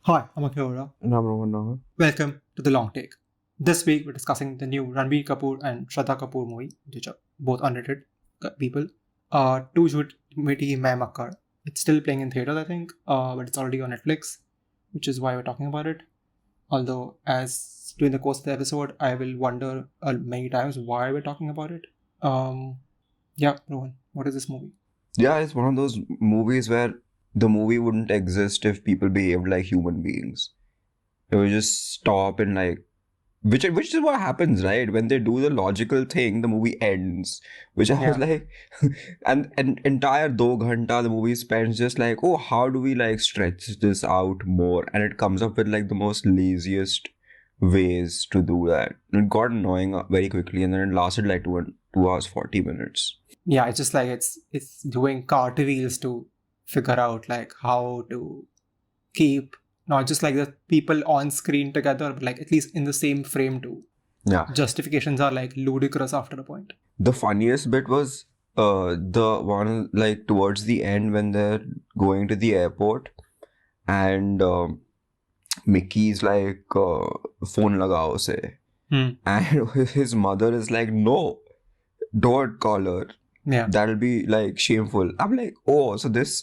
Hi, I'm Akira. No. Welcome to The Long Take. This week we're discussing the new Ranbir Kapoor and Shraddha Kapoor movie, which are both unrated people. To Jhoothi Main Makkaar. It's still playing in theaters, I think, but it's already on Netflix, which is why we're talking about it. Although, as during the course of the episode, I will wonder many times why we're talking about it. Yeah, Rohan, what is this movie? Yeah, it's one of those movies where the movie wouldn't exist if people behaved like human beings. It would just stop and which is what happens, right? When they do the logical thing, the movie ends. Which I was Yeah. like, and an entire 2 ghanta the movie spends just like, oh, how do we stretch this out more? And it comes up with the most laziest ways to do that. It got annoying very quickly, and then it lasted 2 hours 40 minutes. Yeah, it's just like it's doing cartwheels to figure out how to keep not just the people on screen together, but at least in the same frame too. Yeah. Justifications are ludicrous after a point. The funniest bit was the one towards the end when they're going to the airport and Mickey's phone lagao se. And his mother is like, no, don't call her. Yeah. That'll be shameful. I'm like, oh, so this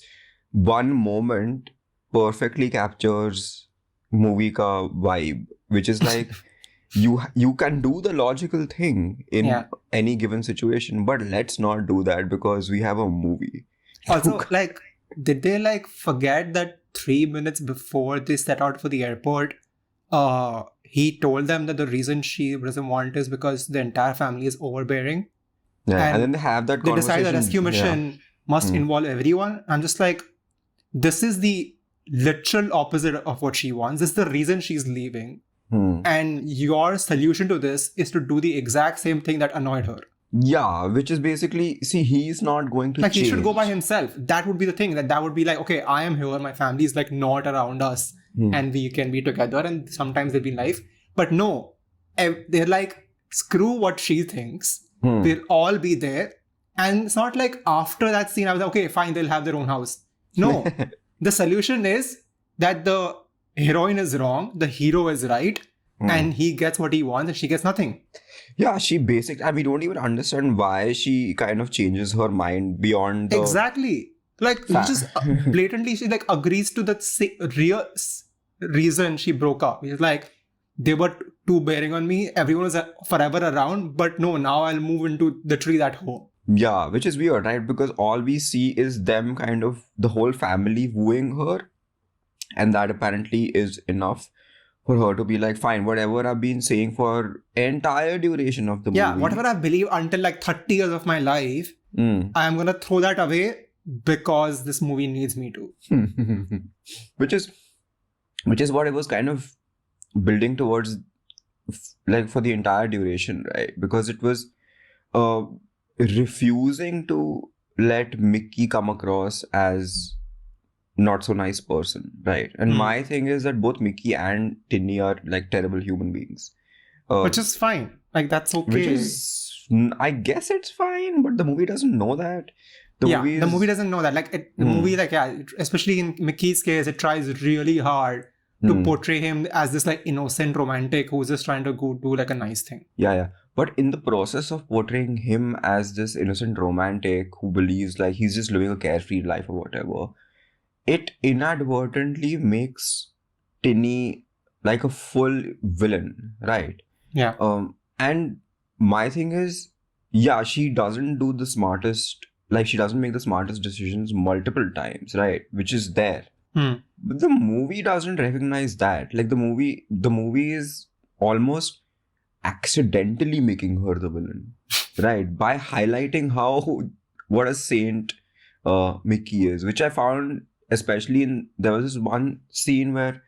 one moment perfectly captures movie ka vibe, which is you can do the logical thing in any given situation, but let's not do that because we have a movie. Also, did they forget that 3 minutes before they set out for the airport, he told them that the reason she doesn't want is because the entire family is overbearing. Yeah, and then they have that conversation. They decide the rescue mission must involve everyone. I'm just like, this is the literal opposite of what she wants. This is the reason she's leaving. And your solution to this is to do the exact same thing that annoyed her. Yeah, which is basically, see, he's not going to change. He should go by himself. That would be the thing. That would be okay, I am here, my family is not around us, and we can be together, and sometimes they'll be in life. But no, they're screw what she thinks. They'll all be there. And it's not after that scene, I was okay, fine, they'll have their own house. No, the solution is that the heroine is wrong, the hero is right, and he gets what he wants and she gets nothing. Yeah, she basically, we don't even understand why she kind of changes her mind beyond the... Exactly. Just blatantly, she agrees to the real reason she broke up. It's they were too bearing on me, everyone was forever around, but no, now I'll move into the tree at home. Yeah, which is weird, right? Because all we see is them kind of, the whole family wooing her, and that apparently is enough for her to be fine, whatever I've been saying for entire duration of the movie. Yeah, whatever I believe until 30 years of my life, I am going to throw that away because this movie needs me to. Which is what it was kind of building towards, for the entire duration, right? Because it was refusing to let Mickey come across as not so nice person, right? And my thing is that both Mickey and Tinny are terrible human beings, which is fine. That's okay. Which is, I guess it's fine, but the movie doesn't know that. The movie doesn't know that. The movie, especially in Mickey's case, it tries really hard to portray him as this innocent romantic who's just trying to go do a nice thing. Yeah. But in the process of portraying him as this innocent romantic who believes he's just living a carefree life or whatever, it inadvertently makes Tinny a full villain, right? Yeah. And my thing is, yeah, she doesn't do the smartest, she doesn't make the smartest decisions multiple times, right? Which is there. But the movie doesn't recognize that. The movie is almost accidentally making her the villain, right? By highlighting what a saint Mickey is, which I found, especially there was this one scene where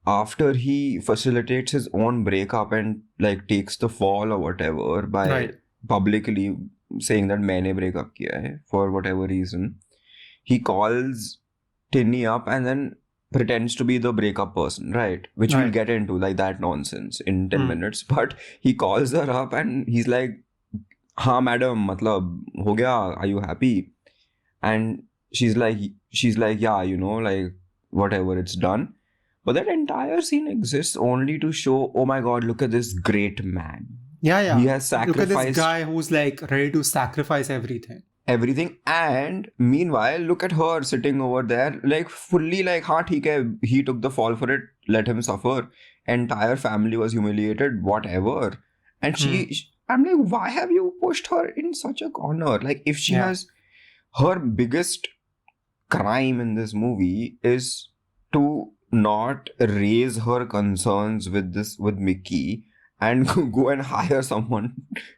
after he facilitates his own breakup and takes the fall or whatever by publicly saying that maine break up kiya hai for whatever reason, he calls Tinny up and then pretends to be the breakup person, right? Which we'll get into, that nonsense in 10 minutes. But he calls her up and he's like, "Ha, madam, matlab, ho gaya, are you happy?" And she's like, yeah, whatever, it's done. But that entire scene exists only to show, oh my god, look at this great man. Yeah. He has Look at this sacrificed guy who's like ready to sacrifice everything. everything, and meanwhile, look at her sitting over there, like fully like, हाँ ठीक है, he took the fall for it, let him suffer. Entire family was humiliated, whatever. And I'm like, why have you pushed her in such a corner? Like, if she has, her biggest crime in this movie is to not raise her concerns with Mickey and go and hire someone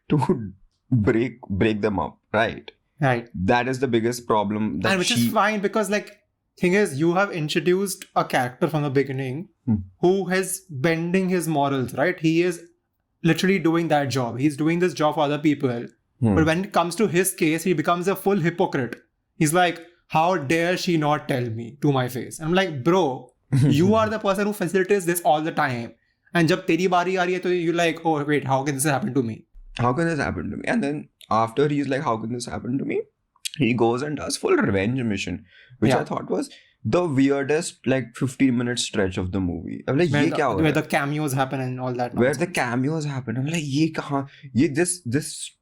to break them up, right? Right. That is the biggest problem. And which is fine, because like, thing is, you have introduced a character from the beginning who is bending his morals, right? He is literally doing that job. He's doing this job for other people. But when it comes to his case, he becomes a full hypocrite. He's like, how dare she not tell me to my face? I'm like, bro, you are the person who facilitates this all the time. And jab teri bari aa rahi hai, to you're like, oh wait, how can this happen to me? How can this happen to me? And then after he's like, how can this happen to me? He goes and does full revenge mission, which I thought was the weirdest like 15-minute stretch of the movie. I'm like, where the cameos happen and all that. Where the cameos happen. I'm like, this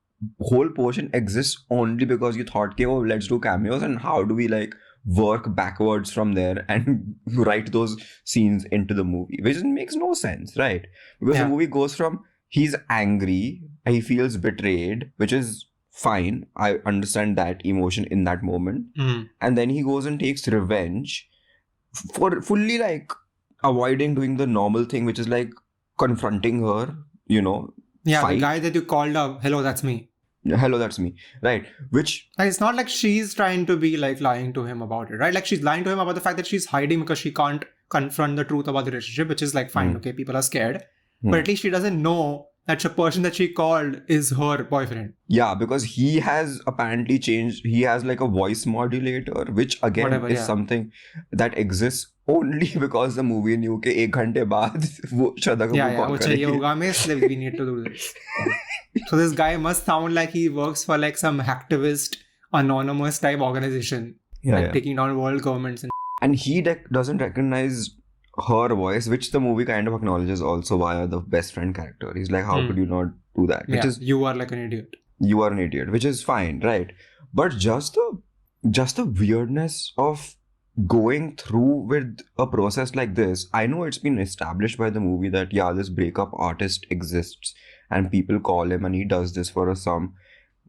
whole portion exists only because you thought, okay, oh, let's do cameos, and how do we like work backwards from there and write those scenes into the movie, which makes no sense, right? Because the movie goes from he's angry, he feels betrayed, which is fine. I understand that emotion in that moment. And then he goes and takes revenge for fully like avoiding doing the normal thing, which is like confronting her, you know. Yeah, fight. The guy that you called up, hello, that's me. Hello, that's me. Right. Which... And it's not like she's trying to be like lying to him about it, right? Like she's lying to him about the fact that she's hiding because she can't confront the truth about the relationship, which is like fine, okay, people are scared. But at least she doesn't know that the person that she called is her boyfriend. Yeah, because he has apparently changed. He has like a voice modulator, which again is something that exists only because the movie knew कि 1 घंटे बाद वो Shraddha Kapoor call करेगी. We need to do this. So this guy must sound like he works for like some hacktivist, anonymous type organization, taking down world governments. And he doesn't recognize her voice, which the movie kind of acknowledges also via the best friend character. He's like, how could you not do that? Which is, you are like an idiot. You are an idiot, which is fine, right? But just the weirdness of going through with a process like this. I know it's been established by the movie that this breakup artist exists and people call him and he does this for a sum,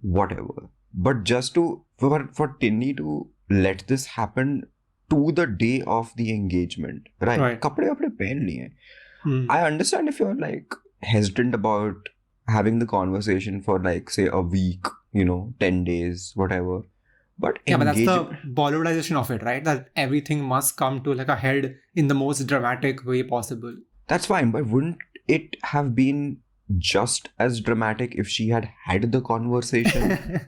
whatever. But just for Tinny to let this happen to the day of the engagement, right? Kapde pehen liye. I understand if you're like hesitant about having the conversation for like say a week, 10 days, whatever. But but that's the Bollywoodization of it, right? That everything must come to like a head in the most dramatic way possible. That's fine, but wouldn't it have been just as dramatic if she had the conversation?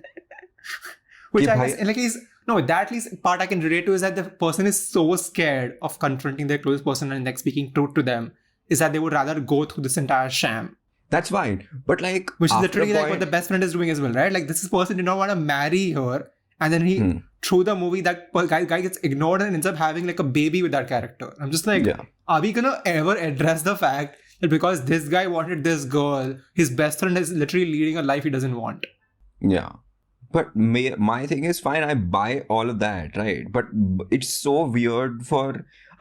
Which I guess, like that at least part I can relate to is that the person is so scared of confronting their closest person and like speaking truth to them, is that they would rather go through this entire sham. That's fine. But like... Which is literally like what the best friend is doing as well, right? Like this person did not want to marry her, and then he, through the movie, that guy gets ignored and ends up having like a baby with that character. I'm just like, are we gonna ever address the fact that because this guy wanted this girl, his best friend is literally leading a life he doesn't want? Yeah. But my thing is fine, I buy all of that, right? But it's so weird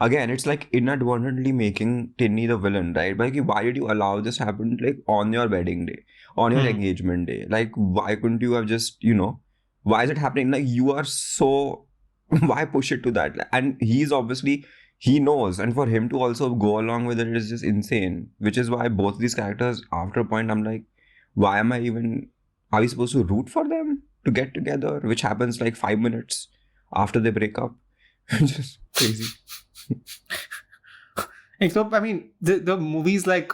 again, it's like inadvertently making Tinny the villain, right? Like, why did you allow this happen like on your wedding day, on your engagement day? Like, why couldn't you have just, why is it happening? Like, you are so, why push it to that? And he's obviously, he knows, and for him to also go along with it is just insane, which is why both these characters, after a point, I'm like, are we supposed to root for them to get together, which happens like 5 minutes after they break up? Just crazy. Except, I mean, the movie's like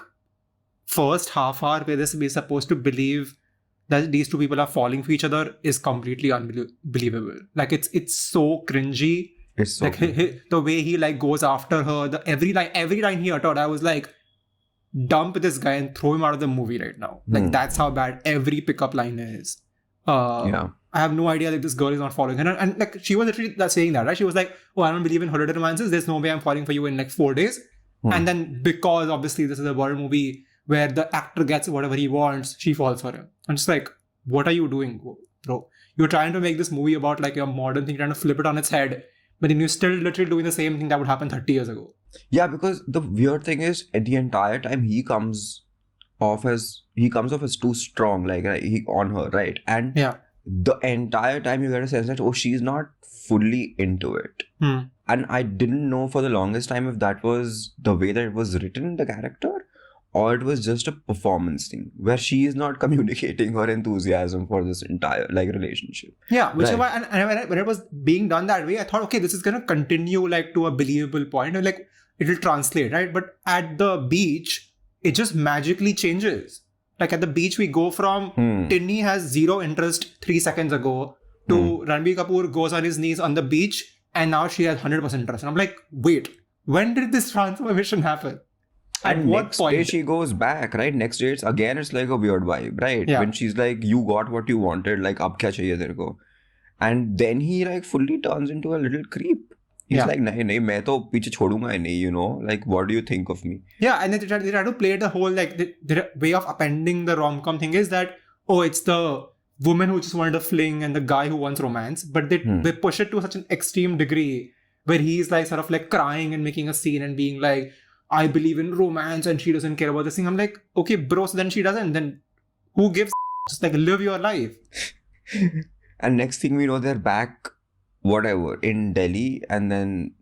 first half hour where we're supposed to believe that these two people are falling for each other is completely unbelievable. Like it's so cringy. It's so like the way he like goes after her, every line he uttered, I was like, dump this guy and throw him out of the movie right now. Like that's how bad every pickup line is. I have no idea that this girl is not following her. And like she was literally saying that, right? She was like, oh, I don't believe in holiday romances. There's no way I'm falling for you in like 4 days. And then because obviously this is a world movie where the actor gets whatever he wants, she falls for him. I'm just like, what are you doing, bro? You're trying to make this movie about like a modern thing, trying to flip it on its head, but then you're still literally doing the same thing that would happen 30 years ago. Yeah, because the weird thing is, at the entire time he comes off as too strong, like on her, right? And the entire time you get a sense that she's not fully into it. And I didn't know for the longest time if that was the way that it was written, the character, or it was just a performance thing where she is not communicating her enthusiasm for this entire like relationship. Yeah, which is why, and when it was being done that way, I thought, okay, this is gonna continue like to a believable point, and like it will translate, right? But at the beach, it just magically changes. Like at the beach, we go from Tinny has zero interest 3 seconds ago to Ranbir Kapoor goes on his knees on the beach, and now she has 100% interest. And I'm like, wait, when did this transformation happen? At and what next point? day she goes back, right? Next day it's like a weird vibe, right? Yeah. When she's like, you got what you wanted, like ab kya chahiye tere ko? And then he like fully turns into a little creep. He's like, nahi, main to piche chhodunga hi nahi, you know? Like, what do you think of me? Yeah, and they try to play the whole, like, the way of appending the rom-com thing is that, oh, it's the woman who just wanted a fling and the guy who wants romance. But they push it to such an extreme degree where he's like sort of like crying and making a scene and being like, I believe in romance and she doesn't care about this thing. I'm like, okay, bro, so then she doesn't. Then who gives just like live your life? And next thing we know, they're back, whatever, in Delhi, and then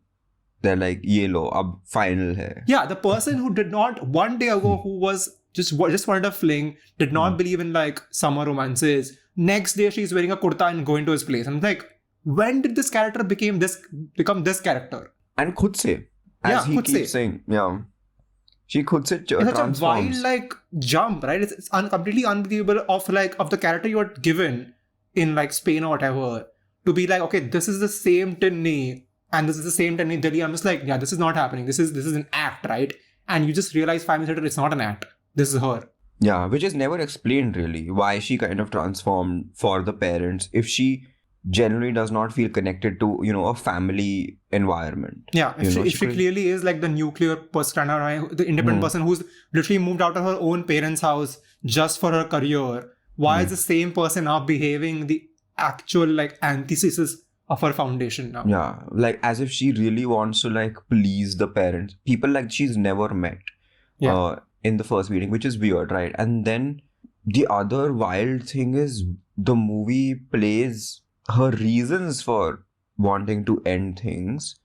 they're like, ye lo, ab final hai. Yeah, the person who did not, one day ago, who was just wanted a fling, did not believe in like summer romances. Next day, she's wearing a kurta and going to his place. I'm like, when did this character become this character? And khud se. As he keeps saying, she could say transforms. It's a wild like jump, right? It's completely unbelievable of the character you are given in like Spain or whatever to be like, okay, this is the same Tinny and this is the same Tinny Delhi. I'm just like, yeah, this is not happening. This is an act, right? And you just realize 5 minutes later, it's not an act. This is her. Yeah, which is never explained really why she kind of transformed for the parents if she generally does not feel connected to, you know, a family environment. Yeah, if she clearly is like the nuclear person, the independent person who's literally moved out of her own parents' house just for her career, why is the same person now behaving the actual like antithesis of her foundation now? Yeah, like as if she really wants to like please the parents. People like she's never met in the first meeting, which is weird, right? And then the other wild thing is the movie plays her reasons for wanting to end things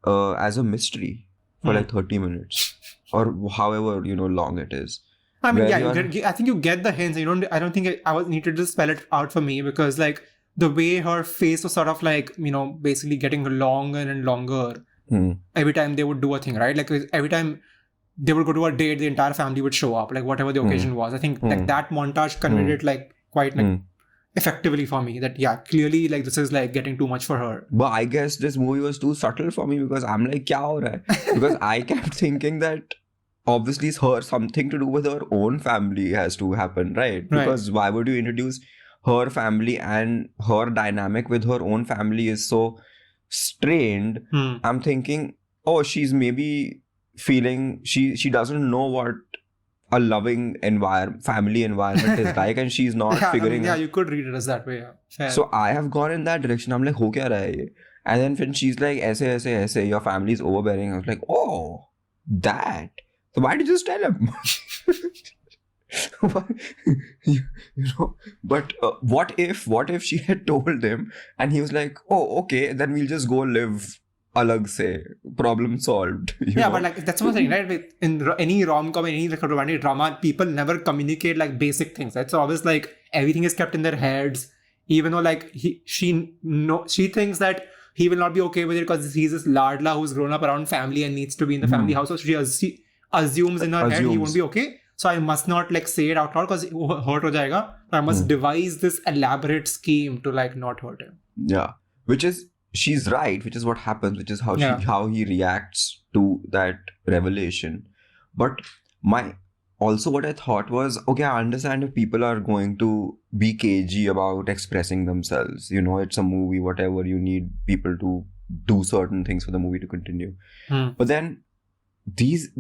as a mystery for like 30 minutes or however, you know, long it is. I mean, I think you get the hints. I don't think I was needed to spell it out for me because like the way her face was sort of like, you know, basically getting longer and longer every time they would do a thing, right? Like every time they would go to a date, the entire family would show up, like whatever the occasion was. I think like that montage conveyed it like quite like effectively for me that clearly like this is like getting too much for her. But I guess this movie was too subtle for me because I'm like, kya ho raha hai? Because I kept thinking that obviously it's her, something to do with her own family has to happen, right? Because why would you introduce her family and her dynamic with her own family is so strained. I'm thinking, oh, she's maybe feeling she doesn't know what a loving family environment is like, and she's not figuring out. You could read it as that way. Fair. So I have gone in that direction. I'm like, ho kya raha hai ye? And then when she's like, aise, your family is overbearing. I was like, oh, that. So why did you just tell him? you know, but what if she had told him and he was like, oh, okay, then we'll just go live alag se, problem solved. You know? But like that's what I'm saying, right? In any rom-com, any like romantic drama, people never communicate like basic things. Right? So always like everything is kept in their heads, even though like she thinks that he will not be okay with it because he's this ladla who's grown up around family and needs to be in the family house. So she assumes in her head he won't be okay. So I must not like say it out loud because hurt ho jayega. I must devise this elaborate scheme to like not hurt him. Yeah, she's right, which is what happens, which is how he reacts to that revelation. But what I thought was, okay, I understand if people are going to be cagey about expressing themselves. You know, it's a movie, whatever, you need people to do certain things for the movie to continue. But then these,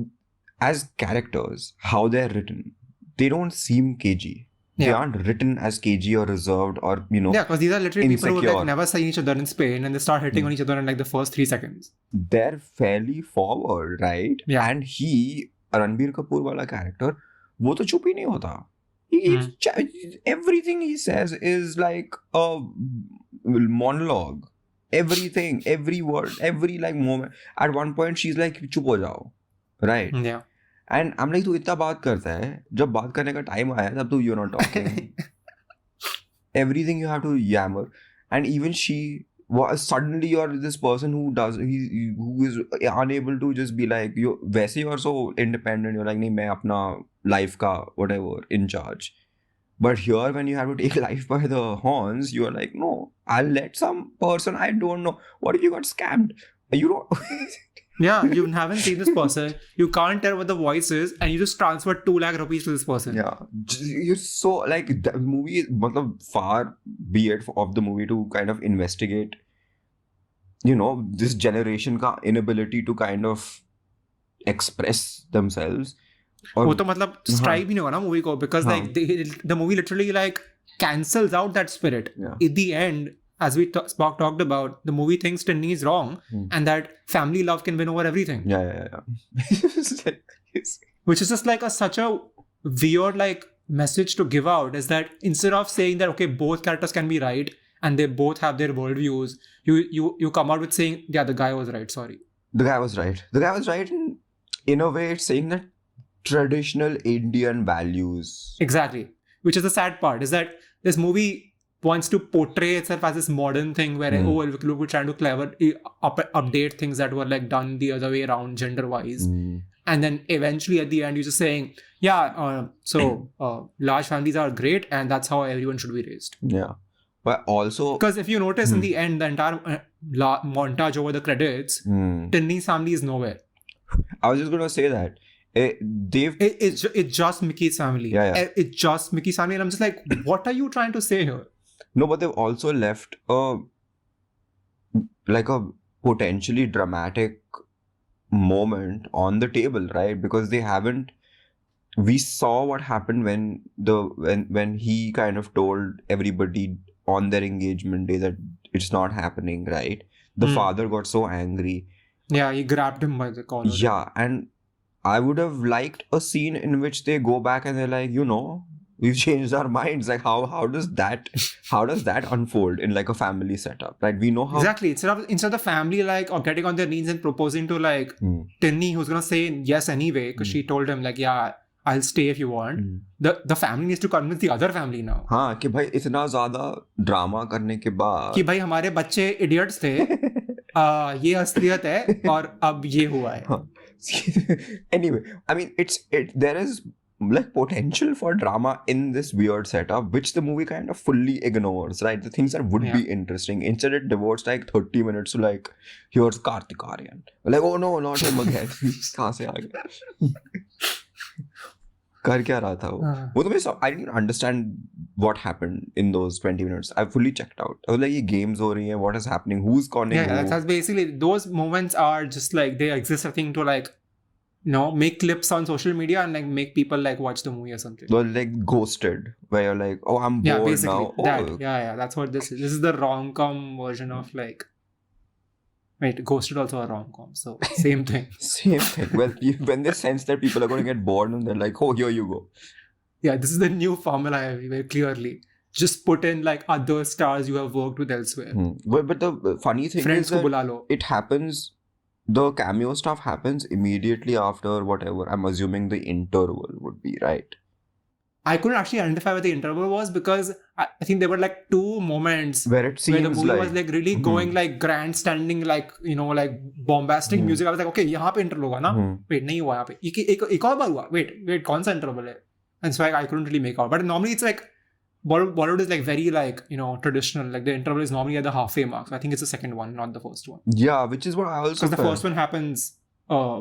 as characters, how they're written, they don't seem cagey. They aren't written as cagey or reserved or, you know, yeah, because these are literally insecure. people who like never seen each other in Spain and they start hitting on each other in like the first 3 seconds. They're fairly forward, right? Yeah. And Ranbir Kapoor wala character, वो तो चुप ही नहीं होता. Everything he says is like a monologue. Everything, every word, every like moment. At one point, she's like, "चुप हो जाओ," right? Yeah. And I'm like, तू इतना बात करता है, जब बात करने का time आया, तब तू you're not talking. Everything you have to yammer, and even she was suddenly you're this person who is unable to just be like you. वैसे you're so independent. You're like, नहीं मैं अपना life का whatever in charge. But here, when you have to take life by the horns, you're like, no, I'll let some person I don't know. What if you got scammed? You don't. Yeah, you haven't seen this person. You can't tell what the voice is, and you just transfer 2 lakh rupees to this person. Yeah, you're so like the movie. मतलब far be it of the movie to kind of investigate, you know, this generation का inability to kind of express themselves. वो तो मतलब strive ही नहीं होगा ना movie को, because like the movie literally like cancels out that spirit. In the end, as we talked about, the movie thinks Tinny is wrong and that family love can win over everything. Yeah. Which is just like such a weird like message to give out, is that instead of saying that, okay, both characters can be right and they both have their worldviews, you come out with saying, yeah, the guy was right, sorry. The guy was right. The guy was right in a way, it's saying that traditional Indian values. Exactly. Which is the sad part, is that this movie wants to portray itself as this modern thing where look, we're trying to clever update things that were like done the other way around gender wise, and then eventually at the end you're just saying large families are great and that's how everyone should be raised. Yeah, but also because if you notice in the end, the entire montage over the credits, Tinny's family is nowhere. I was just gonna say that it's just Mickey's family. Yeah. It's just Mickey's family, and I'm just like, what are you trying to say here? No, but they've also left a potentially dramatic moment on the table, right? Because they haven't. We saw what happened when he kind of told everybody on their engagement day that it's not happening, right? The father got so angry. Yeah, he grabbed him by the collar. Yeah, and I would have liked a scene in which they go back and they're like, you know, we've changed our minds. Like, how does that unfold in like a family setup? Right? We know how exactly. Instead of the family like or getting on their knees and proposing to like Tinny, who's gonna say yes anyway because she told him like, yeah, I'll stay if you want. The family needs to convince the other family now. हाँ कि भाई इतना ज़्यादा drama करने के बाद कि भाई हमारे बच्चे idiots थे, ये असलियत है और अब ये हुआ है. Anyway, I mean, there is like potential for drama in this weird setup, which the movie kind of fully ignores, right? The things that would be interesting. Instead, it devotes like 30 minutes to like, here's Kartik Aaryan. Like, oh no, not him again. कहाँ से आ गया? कर क्या रहा था वो तो मैं I didn't understand what happened in those 20 minutes. I fully checked out. I was like, ये games हो रही हैं, what is happening, who's conning who? That's basically, those moments are just like, they exist, I think, to like, you know, make clips on social media and like make people like watch the movie or something. They're like ghosted, where you're like, oh, I'm bored basically, now. That's what this is. This is the rom-com version of like, wait, Ghosted also a rom-com, so same thing. Same thing. Well, when they sense that people are going to get bored and they're like, oh, here you go. Yeah, this is the new formula very clearly. Just put in like other stars you have worked with elsewhere. But the funny thing Friends is that ko bula lo. It happens, the cameo stuff happens immediately after whatever I'm assuming the interval would be, right? I couldn't actually identify what the interval was because I think there were like 2 moments where it seems where the movie was like really going like grandstanding, like, you know, like bombastic music. I was like, okay, यहाँ पे interval होगा ना? Wait, नहीं हुआ यहाँ पे. एक और बार हुआ. Wait, कौन सा interval है? And so I couldn't really make out. But normally it's like Bollywood is like very like, you know, traditional. Like the interval is normally at the halfway mark. So I think it's the second one, not the first one. Yeah, which is what I also because the first one happens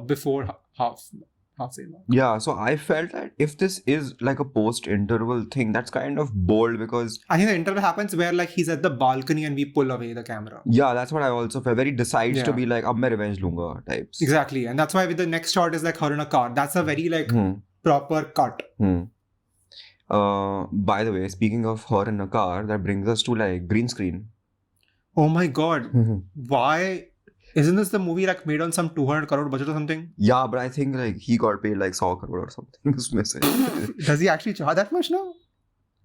before half. halfway mark. Yeah, so I felt that if this is like a post-interval thing, that's kind of bold because I think the interval happens where like he's at the balcony and we pull away the camera. yeah, that's what I also felt. Very decides to be like, ab main revenge lunga types. Exactly, and that's why with the next shot is like her in a car. That's a very like proper cut. By the way, speaking of her in a car, that brings us to like green screen. Oh my god, why isn't this the movie like made on some 200 crore budget or something? Yeah, but I think like he got paid like 100 crore or something. Does he actually charge that much now?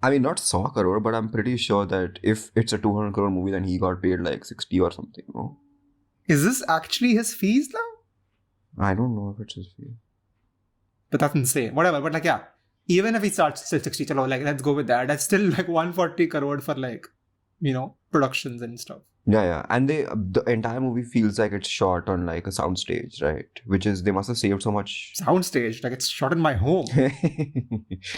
I mean, not 100 crore, but I'm pretty sure that if it's a 200 crore movie, then he got paid like 60 or something. No? Is this actually his fees now? I don't know if it's his fee. But that's insane. Whatever, but like yeah, even if he starts at 60, chalo, like let's go with that. That's still like 140 crore for like, you know, productions and stuff. Yeah. And the entire movie feels like it's shot on like a soundstage, right? Which is, they must have saved so much. Soundstage? Like it's shot in my home.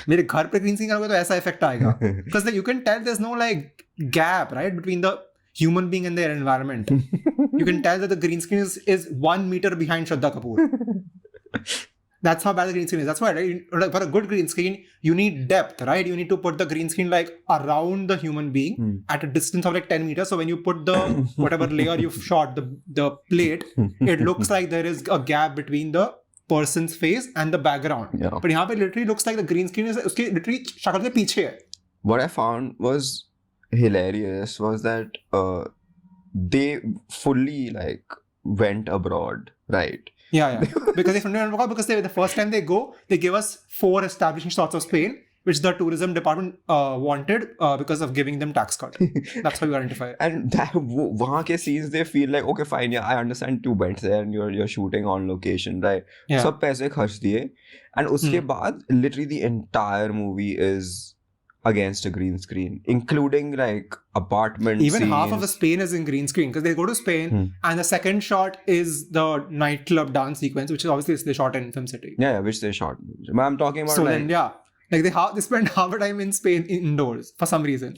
मेरे घर पे green screen करोगे तो ऐसा effect आएगा. Because like you can tell there's no like gap, right? Between the human being and their environment. You can tell that the green screen is 1 meter behind Shraddha Kapoor. That's how bad the green screen is. That's why, right? For a good green screen, you need depth, right? You need to put the green screen like around the human being at a distance of like 10 meters. So when you put the whatever layer you've shot, the plate, it looks like there is a gap between the person's face and the background. Yeah. But here it literally looks like the green screen is uske literally shakal ke piche hai. What I found was hilarious was that they fully like went abroad, right? Yeah. Because the first time they go, they give us 4 establishing shots of Spain, which the tourism department wanted because of giving them tax cut. That's how you identify it. And wahan ke scenes, they feel like, okay, fine, yeah, I understand you went there and you're shooting on location, right? Yeah. Sab paise kharch diye. And uske baad, literally the entire movie is against a green screen, including like apartment Even scenes. half of the Spain is in green screen because they go to Spain and the second shot is the nightclub dance sequence, which is obviously they shot in Film City. Yeah, which they shot. But I'm talking about So like... then, yeah. Like they spend half the time in Spain indoors for some reason.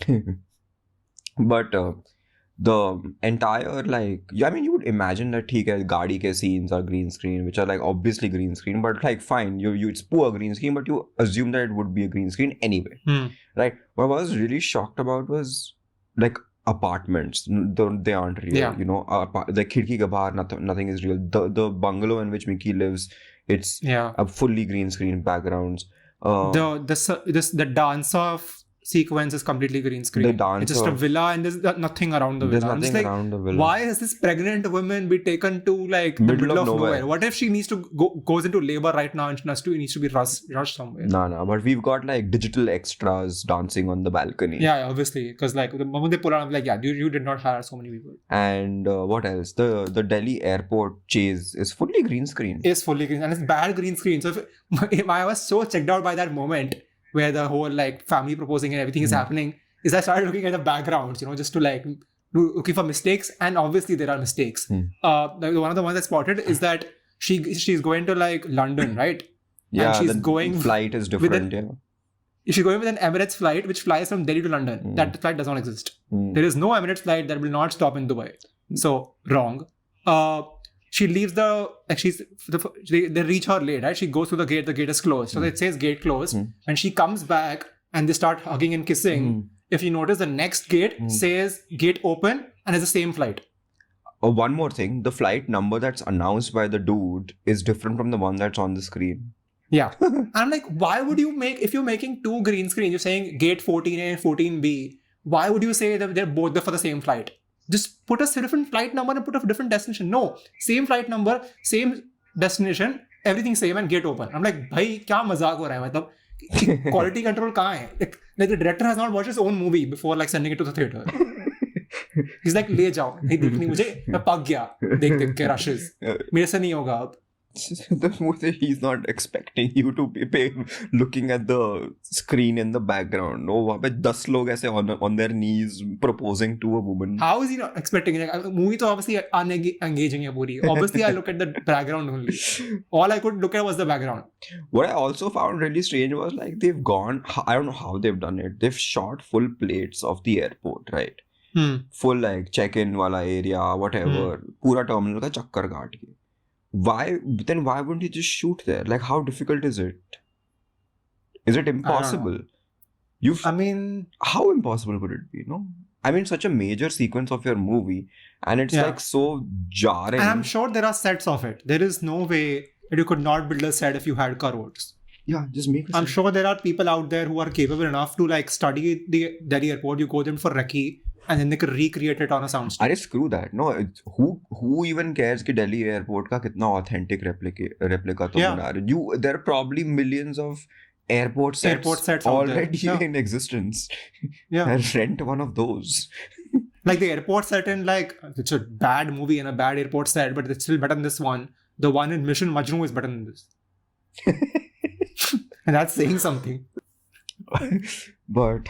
But the entire like... Yeah, I mean, you would imagine that gaadi ke scenes are green screen, which are like obviously green screen, but like fine, you it's poor green screen, but you assume that it would be a green screen anyway. Right? What I was really shocked about was like apartments. They aren't real. Yeah. You know, the khidki ke bahar, nothing is real. The bungalow in which Mickey lives, it's a fully green screen backgrounds. The dance off sequence is completely green screen. It's just a villa and there's nothing around the villa. There's nothing around the villa. Why has this pregnant woman be taken to like the middle of nowhere? What if she needs to goes into labor right now and she needs to be rushed somewhere? No. But we've got like digital extras dancing on the balcony. Yeah, obviously. Because like the moment they pull out, I'm like, yeah, you did not hire so many people. And what else? The Delhi airport chase is fully green screen. It's fully green and it's bad green screen. So if I was so checked out by that moment where the whole like family proposing and everything is happening, is I started looking at the backgrounds, you know, just to like looking for mistakes, and obviously there are mistakes. One of the ones I spotted is that she's going to like London, right? Yeah, and she's the going flight is different. She's going with an Emirates flight which flies from Delhi to London. That flight does not exist. There is no Emirates flight that will not stop in Dubai. So wrong. She leaves they reach her late, right? She goes through the gate is closed. So it says gate closed. And she comes back and they start hugging and kissing. If you notice, the next gate says gate open and it's the same flight. One more thing, the flight number that's announced by the dude is different from the one that's on the screen. Yeah. And I'm like, why would you if you're making 2 green screens, you're saying gate 14A and 14B, why would you say that they're both there for the same flight? Just put a different flight number and put a different destination. No, same flight number, same destination, everything same and gate open. I'm like, bhai, kya mazak ho raha hai? Matlab, quality control kahan hai? Like the director has not watched his own movie before like sending it to the theater. He's like, ले जाओ, नहीं देखनी मुझे, मैं पक गया, देख के rushes. मेरे से नहीं होगा अब. The movie, he's not expecting you to be looking at the screen in the background. No, वहाँ पे 10 लोग ऐसे on their knees proposing to a woman. How is he not expecting it? Like, movie तो obviously unengaging है पूरी. Obviously, I look at the background only. All I could look at was the background. What I also found really strange was like they've gone. I don't know how they've done it. They've shot full plates of the airport, right? Full like check-in wala area, whatever. पूरा terminal का चक्कर काट के. why wouldn't he just shoot there? Like, how difficult is it? Is it impossible? How impossible could it be? No, I mean, such a major sequence of your movie, and it's like so jarring. And I'm sure there are sets of it. There is no way that you could not build a set if you had crores. Yeah, just make. I'm sure there are people out there who are capable enough to like study the Delhi airport. You go them for recce, and then they could recreate it on a soundstage. Arey, screw that. No, who even cares कि Delhi airport का कितना authentic replica तो बना रहे? There are probably millions of airport sets already in existence. Yeah, rent one of those. Like the airport set in like it's a bad movie and a bad airport set, but it's still better than this one. The one in Mission Majnu is better than this. And that's saying something. But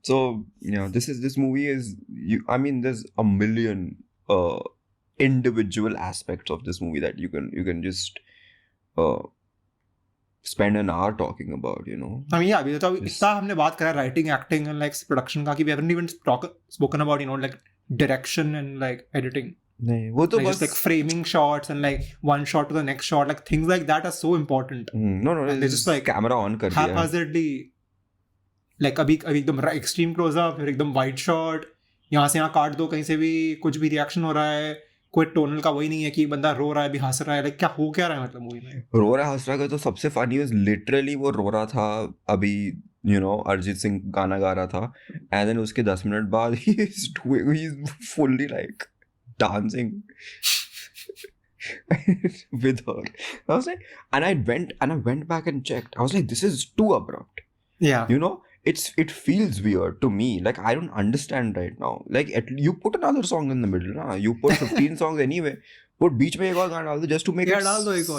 so this movie is there's a million individual aspects of this movie that you can just spend an hour talking about, I mean, yeah, इतना हमने बात करा writing, acting and like production का कि we haven't even spoken about like direction and like editing. नहीं, वो तो like just like framing shots and like one shot to the next shot, like things like that are so important. No, they just like camera on कर दिया haphazardly, like अभी एकदम extreme close up, फिर एकदम wide shot, यहाँ से यहाँ काट दो, कहीं से भी कुछ भी रिएक्शन हो रहा है, कोई टोनल का वही नहीं है कि बंदा रो रहा है भी हंस रहा है, like क्या हो क्या रहा है मतलब मूवी में. रो रहा है हंस रहा है तो सबसे फनी was literally वो रो रहा था अभी अरिजीत सिंह गाना गा रहा था, and then उसके 10 मिनट बाद he's fully like dancing with her. I was like, and I went back and checked. I was like, this is too abrupt. Yeah. It feels weird to me. Like, I don't understand right now. Like, you put another song in the middle, na? You put 15 songs anyway. Put beach mein ek aur gaana dal do just to make it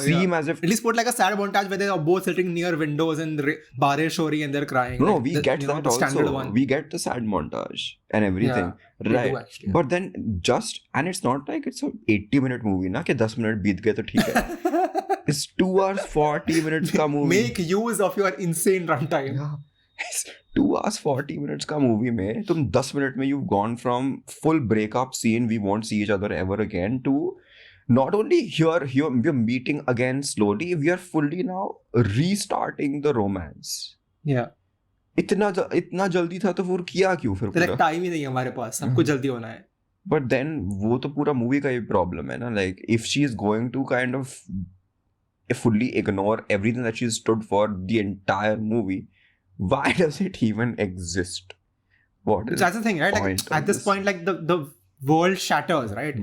seem as if... At least put like a sad montage where they are both sitting near windows and barish ho rahi and they're crying. No, we get that also. We get the sad montage and everything. Yeah, right. Actually, but then and it's not like it's a 80-minute movie, na? Ke 10 minute beat gaye to theek hai. It's 2 hours 40 minutes ka movie. Make use of your insane runtime. Yeah. It's 2 hours 40 minutes ka movie mein tum 10 minute mein you've gone from full breakup scene, we won't see each other ever again, to not only here we're meeting again slowly, we are fully now restarting the romance. Yeah. इतना जल्दी था तो फिर किया क्यों फिर पूरा? Time ही नहीं है हमारे पास, सबको जल्दी होना है. But then वो तो पूरा मूवी का ही प्रॉब्लम है ना. Like, if she is going to kind of fully ignore everything that she stood for the entire movie, why does it even exist? That's the thing, right? Like, at this point, like the world shatters, right?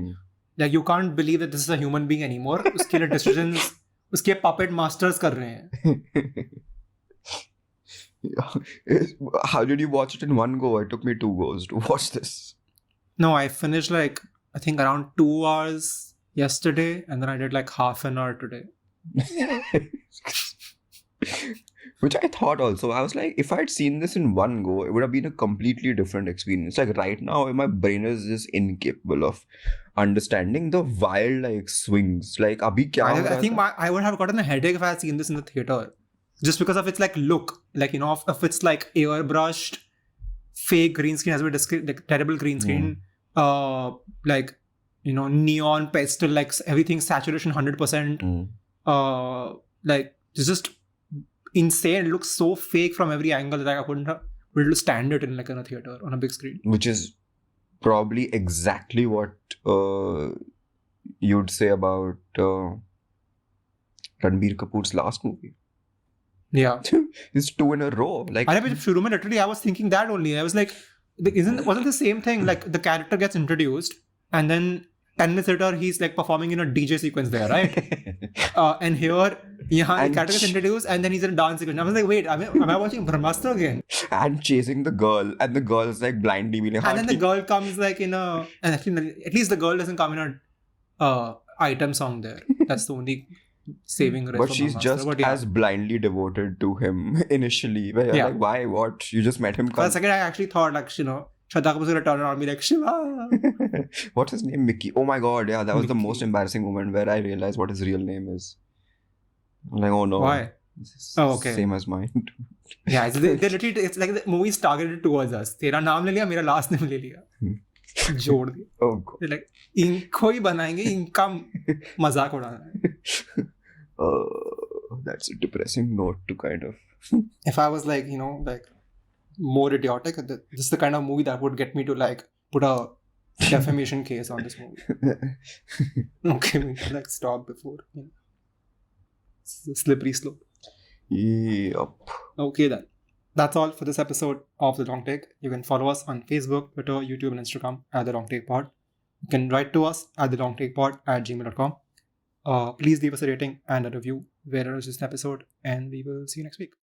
Like, you can't believe that this is a human being anymore. उसके लिए decisions उसके puppet masters कर रहे हैं. How did you watch it in one go? It took me 2 goes to watch this. No, I finished like I think around 2 hours yesterday, and then I did like half an hour today. Which I thought also. I was like, if I'd seen this in one go, it would have been a completely different experience. Like, right now, my brain is just incapable of understanding the wild like swings. Like, abhi kya I think I would have gotten a headache if I had seen this in the theater. Just because of its like look, like if it's like airbrushed, fake green screen, as we discussed, like terrible green screen, like neon pastel, like everything saturation 100%, like it's just insane. It looks so fake from every angle that I couldn't have be able to stand it in like in a theater on a big screen. Which is probably exactly what you'd say about Ranbir Kapoor's last movie. Yeah. It's 2 in a row. Like, literally, I was thinking that only. I was like, wasn't the same thing? Like, the character gets introduced, and then 10 minutes later, he's like performing in a DJ sequence there, right? And here, the character gets introduced, and then he's in a dance sequence. I was like, wait, am I watching Brahmastra again? And chasing the girl, and the girl is like blindly being and then the girl comes like in a, and actually, at least the girl doesn't come in a item song there. That's the only saving grace. But she's just as blindly devoted to him initially. Like, why? What? You just met him. For a second, I actually thought like, Shraddha Kapoor's gonna turn around and be like, Shiva. What's his name? Mickey. Oh my god, yeah, that was the most embarrassing moment where I realized what his real name is. I'm like, oh no. Why? Okay. Same as mine. Yeah, they literally, it's like the movie's targeted towards us. Tera naam le liya, mera last name le liya. जोड़ दिए. Oh God. They're like, इनको ही बनाएंगे, इनका मजाक उड़ाना है. That's a depressing note to kind of. If I was like, like more idiotic, this is the kind of movie that would get me to like put a defamation case on this movie. Okay, we can like stop before. It's a slippery slope. Yup. Okay then. That's all for this episode of The Long Take. You can follow us on Facebook, Twitter, YouTube, and Instagram at The Long Take Pod. You can write to us at thelongtakepod@gmail.com. Please leave us a rating and a review wherever is this episode, and we will see you next week.